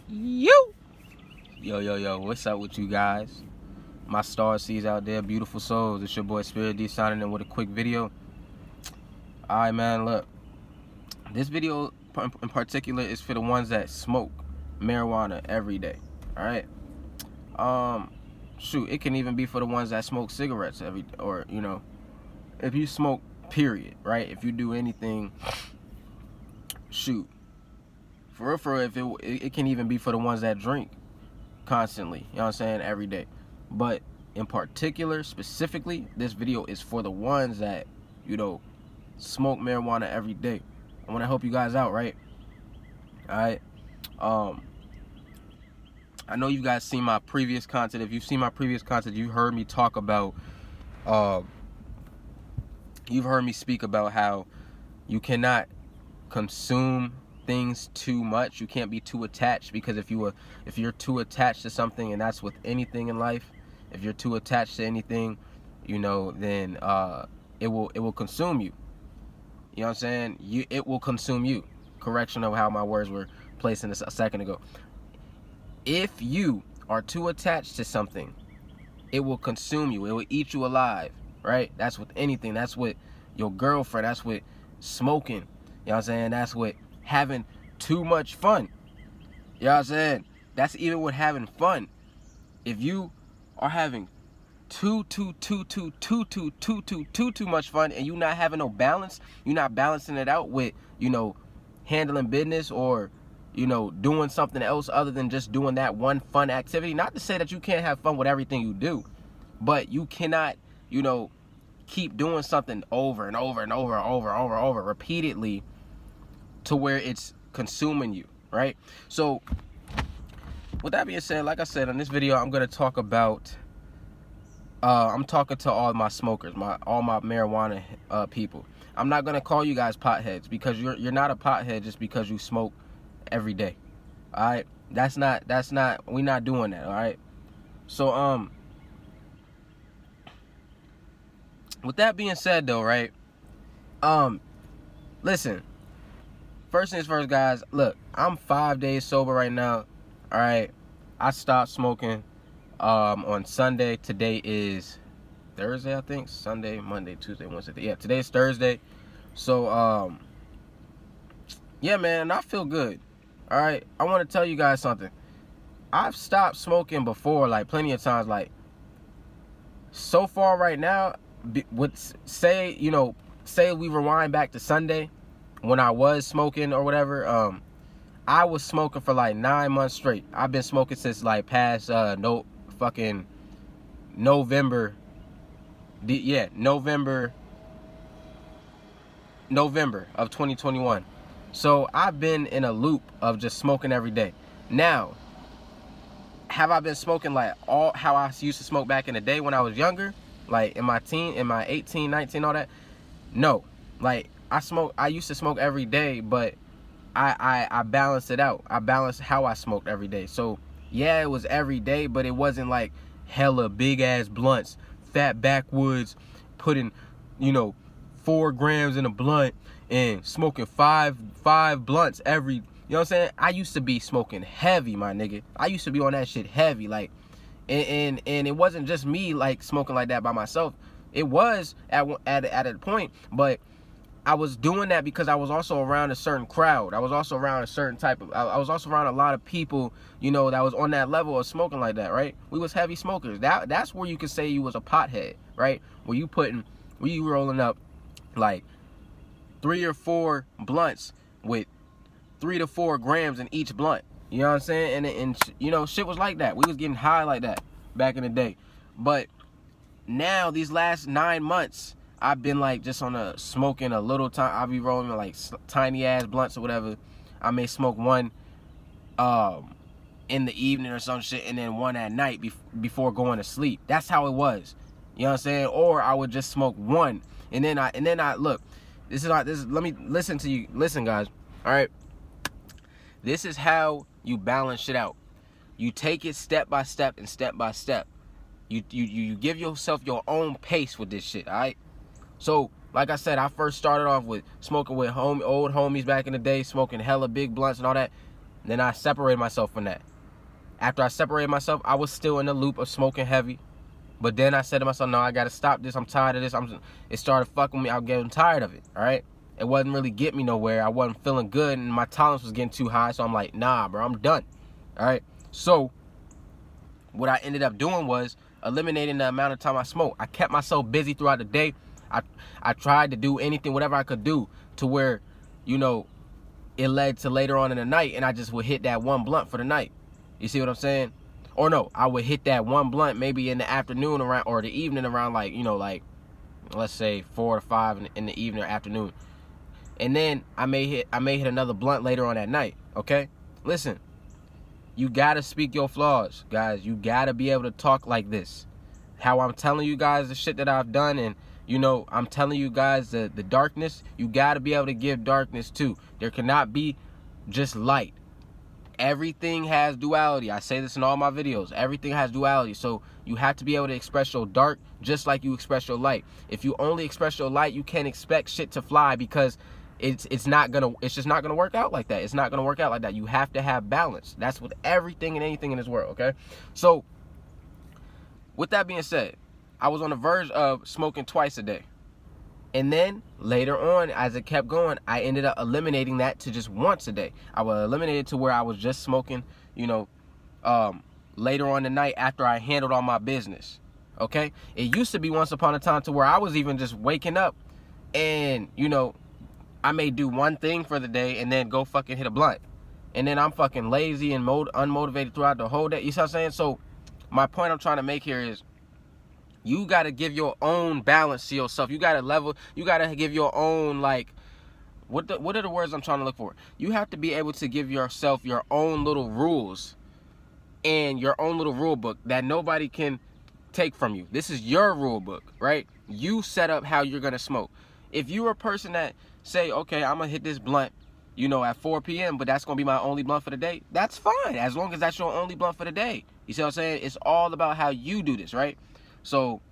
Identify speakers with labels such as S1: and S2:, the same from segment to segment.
S1: Yo, what's up with you guys? My star seeds out there, beautiful souls. It's your boy Spirit D signing in with a quick video. Alright, man, look. This video in particular is for the ones that smoke marijuana every day. Alright? Shoot, it can even be for the ones that smoke cigarettes or if you smoke, period, right? If you do anything, shoot. For real, if it can even be for the ones that drink constantly, you know what I'm saying, every day. But in particular, specifically, this video is for the ones that, smoke marijuana every day. I want to help you guys out, right? Alright. I know you guys seen my previous content. If you've seen my previous content, you heard me talk about, you've heard me speak about how you cannot consume things too much. You can't be too attached, because if you're too attached to something, and that's with anything in life, if you're too attached to anything, then it will consume you. You know what I'm saying? It will consume you. Correction of how my words were placed in a second ago. If you are too attached to something, it will consume you. It will eat you alive, right? That's with anything. That's with your girlfriend. That's with smoking. You know what I'm saying? That's with having too much fun. You know what I'm saying? That's even with having fun. If you are having too much fun, and you're not having no balance, you're not balancing it out with, handling business or, doing something else other than just doing that one fun activity. Not to say that you can't have fun with everything you do, but you cannot, keep doing something over and over repeatedly to where it's consuming you, right? So with that being said, like I said, in this video, I'm going to talk about, I'm talking to all my smokers, all my marijuana people. I'm not going to call you guys potheads, because you're not a pothead just because you smoke every day. All right? That's not, we're not doing that, all right? So, with that being said though, right? Listen, first things first, guys. Look, I'm 5 days sober right now. All right, I stopped smoking on Sunday. Today is Thursday, I think. Sunday, Monday, Tuesday, Wednesday. Yeah, today's Thursday. So yeah, man, I feel good. All right, I want to tell you guys something. I've stopped smoking before, like plenty of times. Like, so far right now, say we rewind back to Sunday when I was smoking or whatever. I was smoking for like 9 months straight. I've been smoking since like past November. November of 2021. So I've been in a loop of just smoking every day. Now, have I been smoking like how I used to smoke back in the day when I was younger, like in my 18, 19, all that? No. Like, I used to smoke every day, but I balanced it out. I balanced how I smoked every day. So yeah, it was every day, but it wasn't like hella big ass blunts, fat backwoods, putting 4 grams in a blunt and smoking five blunts every, you know what I'm saying? I used to be smoking heavy, my nigga. I used to be on that shit heavy, like, and it wasn't just me like smoking like that by myself. It was at a point, but I was doing that because I was also around a certain crowd. I was also around a certain type of, I was also around a lot of people, that was on that level of smoking like that, right? We was heavy smokers. That's where you could say you was a pothead, right? Where you rolling up like 3 or 4 blunts with 3 to 4 grams in each blunt. You know what I'm saying? And shit was like that. We was getting high like that back in the day. But now, these last 9 months, I've been like just on smoking a little time. I'll be rolling like tiny ass blunts or whatever. I may smoke one in the evening or some shit, and then one at night before going to sleep. That's how it was. You know what I'm saying? Or I would just smoke one, and then I look. Let me listen to you. Listen, guys. All right. This is how you balance shit out. You take it step by step and step by step. You give yourself your own pace with this shit, all right? So, like I said, I first started off with smoking with old homies back in the day, smoking hella big blunts and all that. Then I separated myself from that. After I separated myself, I was still in the loop of smoking heavy. But then I said to myself, no, I got to stop this. I'm tired of this. It started fucking me. I'm getting tired of it, all right? It wasn't really getting me nowhere. I wasn't feeling good, and my tolerance was getting too high. So I'm like, nah, bro, I'm done, all right? So what I ended up doing was eliminating the amount of time I smoked. I kept myself busy throughout the day. I tried to do anything, whatever I could do to where, you know, it led to later on in the night, and I just would hit that one blunt for the night. You see what I'm saying? Or no, I would hit that one blunt maybe in the afternoon around, or the evening around, like, you know, like, let's say 4 or 5 in the evening or afternoon. And then I may hit another blunt later on at night, okay? Listen, you gotta speak your flaws, guys. You gotta be able to talk like this. How I'm telling you guys the shit that I've done, and, you know, I'm telling you guys the darkness, you gotta be able to give darkness too. There cannot be just light. Everything has duality. I say this in all my videos. Everything has duality. So you have to be able to express your dark just like you express your light. If you only express your light, you can't expect shit to fly, because it's just not gonna work out like that. It's not gonna work out like that. You have to have balance. That's with everything and anything in this world, okay? So with that being said, I was on the verge of smoking twice a day. And then later on, as it kept going, I ended up eliminating that to just once a day. I would eliminate it to where I was just smoking, you know, later on the night after I handled all my business. Okay? It used to be once upon a time to where I was even just waking up and, you know, I may do one thing for the day and then go fucking hit a blunt. And then I'm fucking lazy and unmotivated throughout the whole day. You see what I'm saying? So my point I'm trying to make here is, you got to give your own balance to yourself. You got to give your own, like, what are the words I'm trying to look for? You have to be able to give yourself your own little rules and your own little rule book that nobody can take from you. This is your rule book, right? You set up how you're going to smoke. If you're a person that say, okay, I'm going to hit this blunt, you know, at 4 p.m., but that's going to be my only blunt for the day, that's fine, as long as that's your only blunt for the day. You see what I'm saying? It's all about how you do this, right? So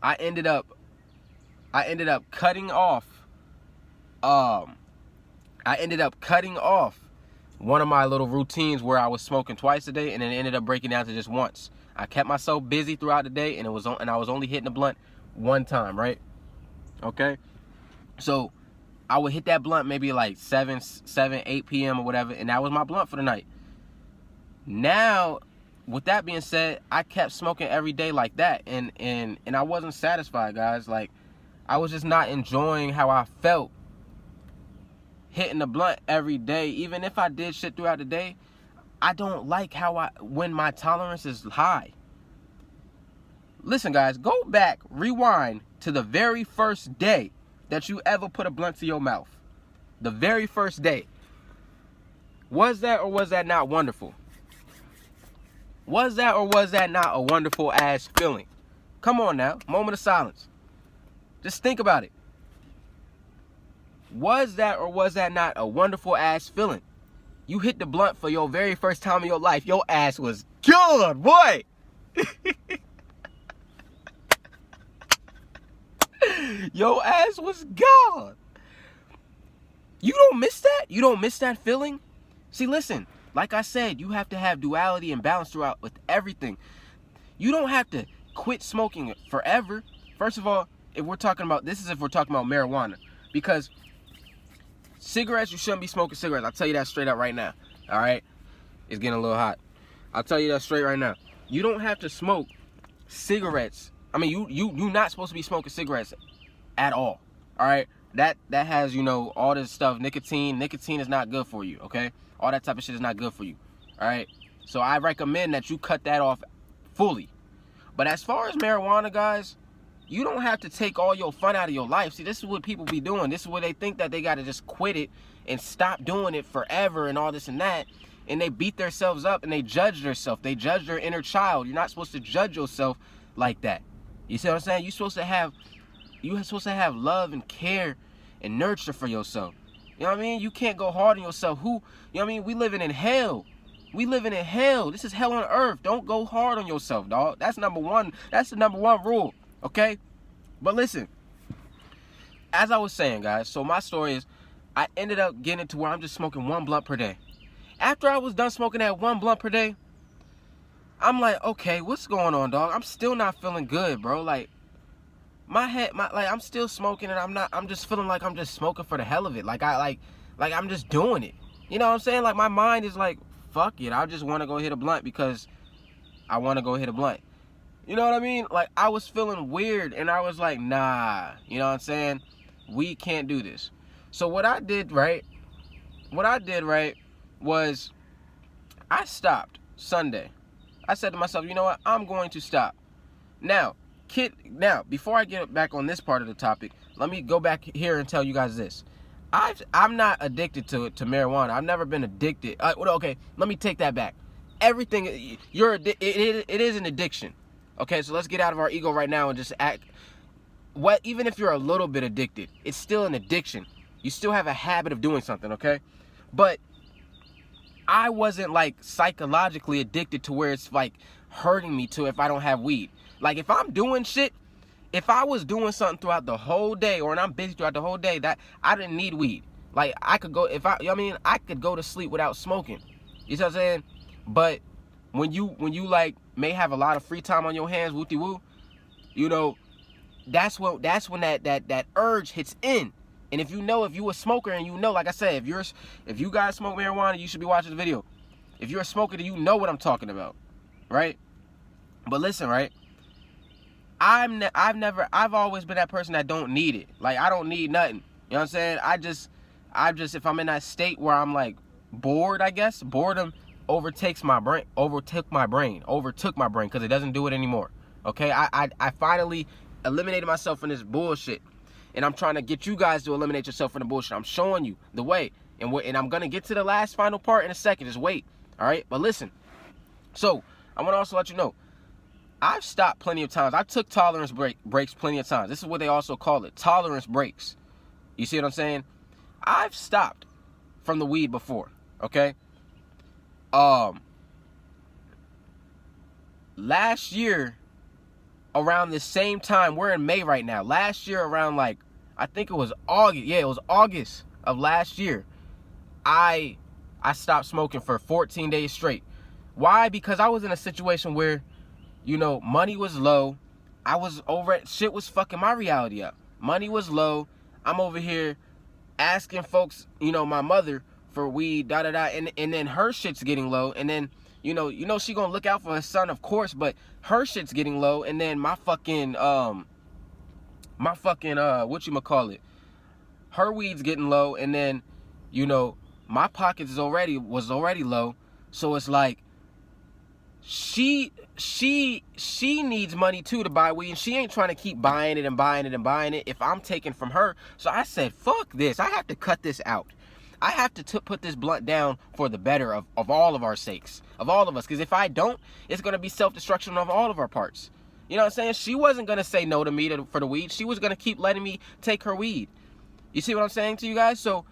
S1: I ended up cutting off one of my little routines where I was smoking twice a day, and then it ended up breaking down to just once. I kept myself busy throughout the day, and I was only hitting the blunt one time, right? Okay? So I would hit that blunt maybe like 8 p.m. or whatever, and that was my blunt for the night. Now, with that being said, I kept smoking every day like that, and I wasn't satisfied, guys. Like, I was just not enjoying how I felt hitting the blunt every day. Even if I did shit throughout the day, I don't like when my tolerance is high. Listen, guys, go back, rewind to the very first day that you ever put a blunt to your mouth. The very first day. Was that or was that not wonderful? Was that or was that not a wonderful ass feeling? Come on now, moment of silence. Just think about it. Was that or was that not a wonderful ass feeling? You hit the blunt for your very first time in your life. Your ass was good, boy. Your ass was gone. You don't miss that? You don't miss that feeling? See, listen. Like I said, you have to have duality and balance throughout with everything. You don't have to quit smoking forever. First of all, if we're talking about marijuana. Because cigarettes, you shouldn't be smoking cigarettes. I'll tell you that straight up right now. All right? It's getting a little hot. I'll tell you that straight right now. You don't have to smoke cigarettes. I mean, you're not supposed to be smoking cigarettes at all. All right? That has, you know, all this stuff, nicotine. Nicotine is not good for you, okay? All that type of shit is not good for you, all right? So I recommend that you cut that off fully. But as far as marijuana, guys, you don't have to take all your fun out of your life. See, this is what people be doing. This is where they think that they got to just quit it and stop doing it forever and all this and that. And they beat themselves up and they judge themselves. They judge their inner child. You're not supposed to judge yourself like that. You see what I'm saying? You're supposed to have love and care and nurture for yourself. You know what I mean? You can't go hard on yourself. You know what I mean? We living in hell. This is hell on earth. Don't go hard on yourself, dog. That's number one. That's the number one rule, okay? But listen, as I was saying, guys, so my story is I ended up getting it to where I'm just smoking one blunt per day. After I was done smoking that 1 blunt per day, I'm like, okay, what's going on, dog? I'm still not feeling good, bro. Like, I'm still smoking, and I'm just feeling like I'm just smoking for the hell of it. Like, I'm just doing it. You know what I'm saying? Like, my mind is like, fuck it. I just want to go hit a blunt because I want to go hit a blunt. You know what I mean? Like, I was feeling weird, and I was like, nah. You know what I'm saying? We can't do this. So what I did, right, was I stopped Sunday. I said to myself, you know what? I'm going to stop. Now, before I get back on this part of the topic, let me go back here and tell you guys this. I'm not addicted to marijuana. I've never been addicted. Okay, let me take that back. Everything, it is an addiction. Okay, so let's get out of our ego right now and just act. Even if you're a little bit addicted, it's still an addiction. You still have a habit of doing something, okay? But I wasn't like psychologically addicted to where it's like hurting me to if I don't have weed. Like, if I'm doing shit, if I was doing something throughout the whole day, or I'm busy throughout the whole day, that I didn't need weed. Like, I could go, I could go to sleep without smoking. You see what I'm saying? But when you like may have a lot of free time on your hands, wooty woo, you know, that's when that urge hits in. And if you a smoker and you know, like I said, if you guys smoke marijuana, you should be watching the video. If you're a smoker, then you know what I'm talking about, right? But listen, right? I've always been that person that don't need it. Like, I don't need nothing. You know what I'm saying? I just, if I'm in that state where I'm like bored, I guess, boredom overtook my brain, because it doesn't do it anymore. Okay, I finally eliminated myself from this bullshit, and I'm trying to get you guys to eliminate yourself from the bullshit. I'm showing you the way, and I'm gonna get to the last final part in a second. Just wait, all right? But listen, so I want to also let you know, I've stopped plenty of times. I took tolerance breaks plenty of times. This is what they also call it, tolerance breaks. You see what I'm saying? I've stopped from the weed before, okay? Last year, around the same time, we're in May right now. Last year, around like, I think it was August. Yeah, it was August of last year. I stopped smoking for 14 days straight. Why? Because I was in a situation where, you know, money was low. I was over it. Shit was fucking my reality up. Money was low. I'm over here asking folks, you know, my mother for weed, da-da-da. And then her shit's getting low. And then, you know, she gonna look out for her son, of course. But her shit's getting low. And then my fucking, whatchamacallit, her weed's getting low. And then, you know, my pockets was already low. So it's like, she needs money too to buy weed, and she ain't trying to keep buying it if I'm taking from her. So I said, fuck this. I have to cut this out. I have to put this blunt down for the better of all of our sakes, of all of us. Because if I don't, it's going to be self-destruction of all of our parts. You know what I'm saying? She wasn't going to say no to me for the weed. She was going to keep letting me take her weed. You see what I'm saying to you guys? So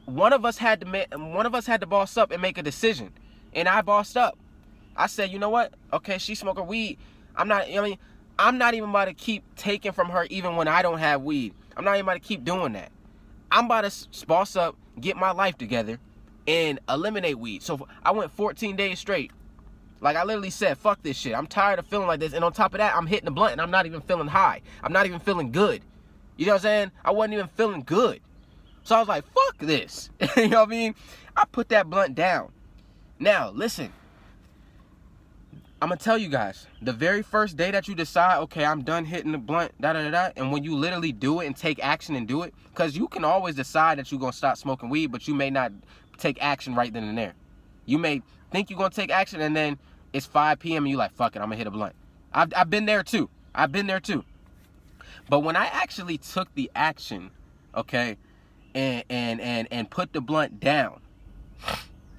S1: one of us had to boss up and make a decision. And I bossed up. I said, you know what? Okay, she smoking weed. I'm not even about to keep taking from her even when I don't have weed. I'm not even about to keep doing that. I'm about to boss up, get my life together, and eliminate weed. So I went 14 days straight. Like, I literally said, fuck this shit. I'm tired of feeling like this. And on top of that, I'm hitting the blunt and I'm not even feeling high. I'm not even feeling good. You know what I'm saying? I wasn't even feeling good. So I was like, fuck this. You know what I mean? I put that blunt down. Now, listen. I'm going to tell you guys, the very first day that you decide, okay, I'm done hitting the blunt, da-da-da-da, and when you literally do it and take action and do it, because you can always decide that you're going to stop smoking weed, but you may not take action right then and there. You may think you're going to take action, and then it's 5 p.m. and you're like, fuck it, I'm going to hit a blunt. I've been there too. But when I actually took the action, okay, and put the blunt down,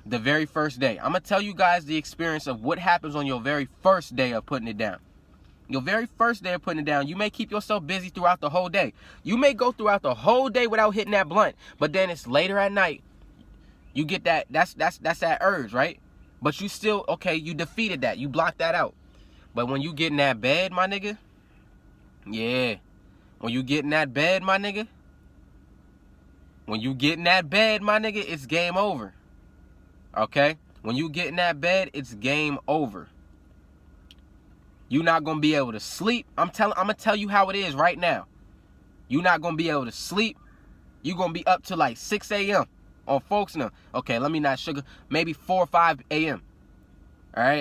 S1: the very first day. I'm going to tell you guys the experience of what happens on your very first day of putting it down. Your very first day of putting it down, you may keep yourself busy throughout the whole day. You may go throughout the whole day without hitting that blunt, but then it's later at night. You get that's that urge, right? But you still, okay, you defeated that. You blocked that out. But when you get in that bed, my nigga, yeah. When you get in that bed, my nigga, it's game over. Okay? When you get in that bed, it's game over. You're not going to be able to sleep. I'm going to tell you how it is right now. You're not going to be able to sleep. You're going to be up to like 6 a.m. on folks now. Okay, let me not sugar. Maybe 4 or 5 a.m. All right?